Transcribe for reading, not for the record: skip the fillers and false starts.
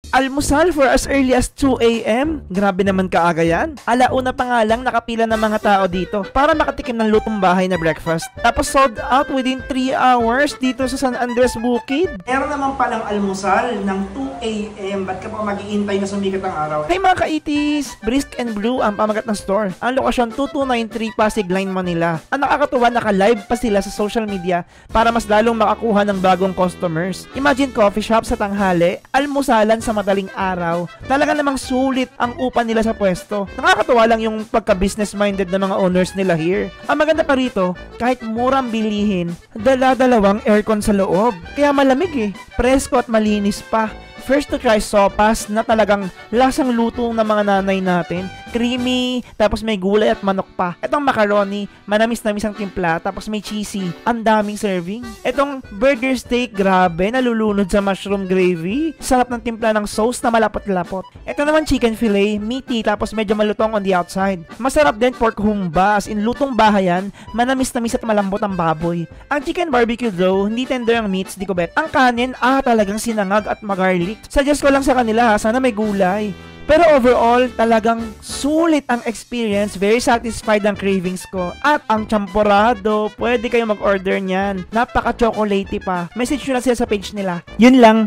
Almusal for as early as 2 a.m. Grabe naman kaaga yan. Alauna pa nga lang nakapila ng mga tao dito para makatikim ng lutong bahay na breakfast. Tapos sold out within 3 hours dito sa San Andres Bukid. Meron naman palang almusal ng 2 a.m. Ba't ka pa mag-iintay na sumikat ang araw? Hey mga kaitis! Brisk and Blue ang pamagat ng store. Ang lokasyon 2293 Pasig Line, Manila. Ang nakakatuwa, naka-live pa sila sa social media para mas lalong makakuha ng bagong customers. Imagine coffee shop sa tanghali, almusalan sa madaling araw. Talaga namang sulit ang upa nila sa pwesto. Nakakatuwa lang yung pagka-business minded ng mga owners nila here. Ang maganda pa rito, kahit murang bilihin, dala-dalawang aircon sa loob. Kaya malamig eh. Presko at malinis pa. First to try sopas na talagang lasang luto ng mga nanay natin. Creamy, tapos may gulay at manok pa. Itong macaroni, manamis-namis ang timpla, tapos may cheesy. Ang daming serving. Itong burger steak, grabe, nalulunod sa mushroom gravy. Sarap ng timpla ng sauce na malapot-lapot. Ito naman chicken fillet, meaty, tapos medyo malutong on the outside. Masarap din pork humba, as in lutong bahayan, manamis-namis at malambot ang baboy. Ang chicken barbecue though, hindi tender ang meats, di ko bet. Ang kanin, talagang sinangag at magarlic. Suggest ko lang sa kanila, sana may gulay. Pero overall, talagang sulit ang experience. Very satisfied ang cravings ko. At ang champorado, pwede kayo mag-order niyan. Napaka-chocolatey pa. Message nyo lang sila sa page nila. Yun lang.